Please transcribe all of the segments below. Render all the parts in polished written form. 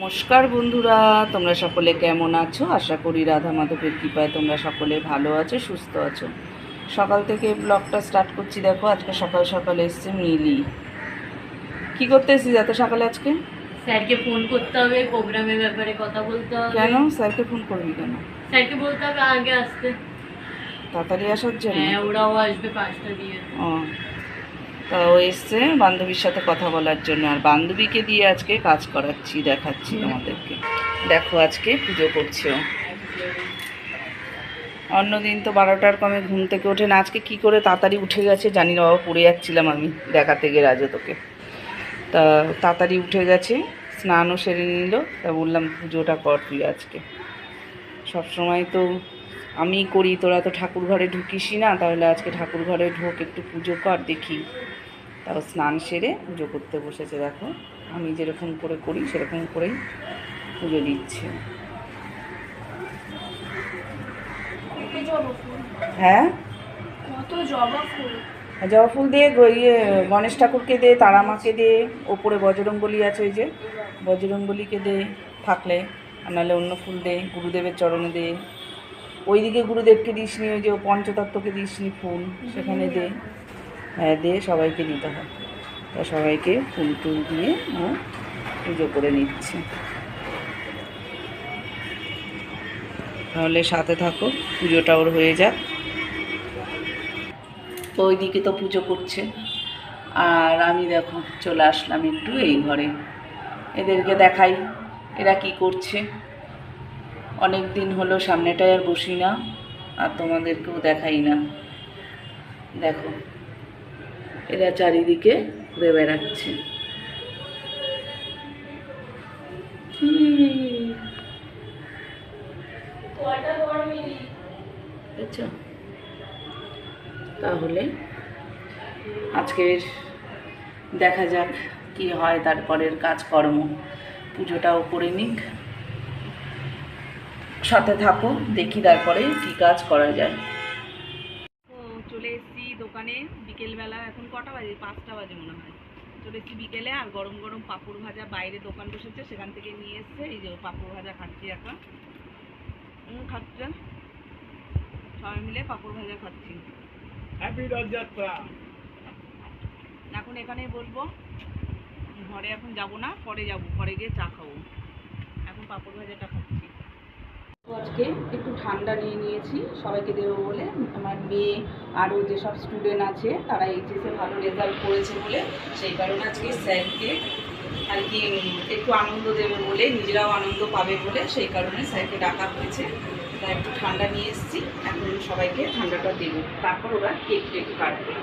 নমস্কার বন্ধুরা, তোমরা সকলে কেমন আছো? আশা করি রাধা মাধবের কৃপায় তোমরা সকলে ভালো আছো, সুস্থ আছো। সকাল থেকে ব্লগটা স্টার্ট করছি। দেখো, আজকে সকাল সকাল এসছে মিলি। কি করতে এসেছিস এত সকালে আজকে? স্যারকে ফোন করতে হবে, প্রোগ্রামের ব্যাপারে কথা বলতে হবে। কেন স্যারকে ফোন করবি কেন? স্যারকে বলতে হবে আগে আসতে। তাড়াতাড়ি আসার জন্য? হ্যাঁ, ওরাও আসবে 5টা দিয়ে। ও, তা ও এসছে বান্ধবীর সাথে কথা বলার জন্য, আর বান্ধবীকে দিয়ে আজকে কাজ করাচ্ছি, দেখাচ্ছি তোমাদেরকে। দেখো, আজকে পুজো করছে ও। অন্যদিন তো 12টার কমে ঘুম থেকে ওঠে না, আজকে কী করে তাড়াতাড়ি উঠে গেছে জানি না বাবা, পড়ে যাচ্ছিলাম আমি দেখাতে গিয়ে রাজতোকে। তা তাড়াতাড়ি উঠে গেছে, স্নানও সেরে নিল। তা বললাম পুজোটা কর তুই আজকে। সবসময় তো আমি করি, তোরা তো ঠাকুর ঘরে ঢুকিসই না, তাহলে আজকে ঠাকুর ঘরে ঢোক, একটু পুজো কর দেখি। তাও স্নান সেরে পুজো করতে বসেছে। দেখো, আমি যেরকম করে করি সেরকম করেই পুজো দিচ্ছে। হ্যাঁ, জবা ফুল দিয়ে গণেশ ঠাকুরকে দে, তারামাকে দে, ওপরে বজরঙ্গলি আছে, ওই যে বজরঙ্গলিকে দে থাকলে, আর নাহলে অন্য ফুল দে, গুরুদেবের চরণে দে। ওইদিকে গুরুদেবকে দিসনি, ওই যে পঞ্চতত্ত্বকে দিসনি ফুল, সেখানে দে। হ্যাঁ দে, সবাইকে দিতে হয়। তা সবাইকে ফুল টুল দিয়ে ও পুজো করে নিচ্ছে। তাহলে সাথে থাকো, পুজোটা ওর হয়ে যাক। তো ওইদিকে তো পুজো করছে, আর আমি দেখো চলে আসলাম একটু এই ঘরে। এদেরকে দেখাই এরা কি করছে। অনেক দিন হলো সামনেটায় আর বসি না, আর তোমাদেরকেও দেখাই না। দেখো, এরা চারিদিকে ঘুরে বেড়াচ্ছে। বুঝছো? তাহলে আজকের দেখা যাক কি হয়, তারপরের কাজকর্ম। পুজোটাও করে নিক, সাথে থাকো, দেখি তারপরে কি কাজ করা যায়। ও, চলে এসেছি দোকানে বিকেলবেলা। এখন কটা বাজে? 5টা বাজে মনে হয়। চলে এসেছি বিকেলে, আর গরম গরম পাঁপড় ভাজা বাইরে দোকান বসেছে, সেখান থেকে নিয়ে এসছে। এই যে পাঁপড় ভাজা খাচ্ছি এখন। খাচ্ছে সবাই মিলে পাঁপড় ভাজা খাচ্ছি। হ্যাপি রথযাত্রা। এখন এখানেই বলবো, ঘরে এখন যাব না, পরে যাব, ঘরে গিয়ে চা খাবো। এখন পাঁপড় ভাজাটা খাচ্ছি। তো আজকে একটু ঠান্ডা নিয়ে নিয়েছি সবাইকে দেবো বলে। আমার মেয়ে আরও যেসব স্টুডেন্ট আছে তারা এইচএসে ভালো রেজাল্ট করেছে বলে, সেই কারণে আজকে স্যারকে আর কি একটু আনন্দ দেবে বলে, নিজেরাও আনন্দ পাবে বলে, সেই কারণে স্যারকে ডাকা হয়েছে। তাই একটু ঠান্ডা নিয়ে এসেছি, এখন সবাইকে ঠান্ডাটা দেবো, তারপর ওরা কেক টেক কাটবে।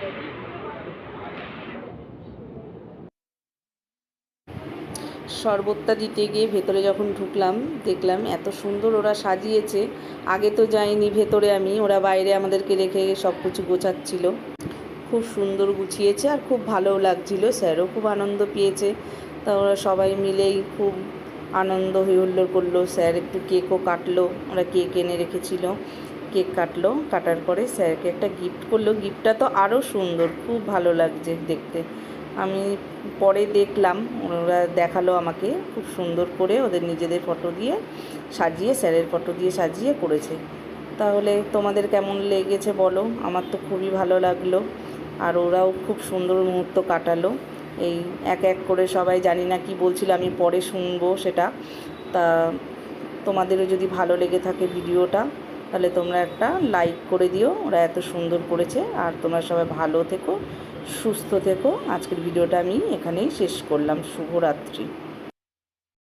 শরবতটা দিতে গিয়ে ভেতরে যখন ঢুকলাম, দেখলাম এত সুন্দর ওরা সাজিয়েছে। আগে তো যাইনি ভেতরে আমি, ওরা বাইরে আমাদেরকে রেখে সব কিছু গোছাচ্ছিল। খুব সুন্দর গুছিয়েছে আর খুব ভালোও লাগছিল, স্যারও খুব আনন্দ পেয়েছে। তা ওরা সবাই মিলেই খুব আনন্দ হই হুল্লোড় করলো। স্যার একটু কেকও কাটলো, ওরা কেক এনে রেখেছিল, কেক কাটলো। কাটার পরে স্যারকে একটা গিফট করলো। গিফটটা তো আরও সুন্দর, খুব ভালো লাগছে দেখতে। আমি পরে দেখলাম, ওরা দেখালো আমাকে, খুব সুন্দর করে ওদের নিজেদের ফটো দিয়ে সাজিয়ে, স্যারের ফটো দিয়ে সাজিয়ে করেছে। তাহলে তোমাদের কেমন লেগেছে বলো? আমার তো খুবই ভালো লাগলো, আর ওরাও খুব সুন্দর মুহূর্ত কাটালো। এই এক এক করে সবাই, জানি না কি বলছিল, আমি পরে শুনবো সেটা। তা তোমাদেরও যদি ভালো লেগে থাকে ভিডিওটা, তাহলে তোমরা একটা লাইক করে দিও। ওরা এত সুন্দর করেছে। আর তোমরা সবাই ভালো থেকো, সুস্থ থেকো। আজকের ভিডিওটা আমি এখানেই শেষ করলাম। শুভরাত্রি।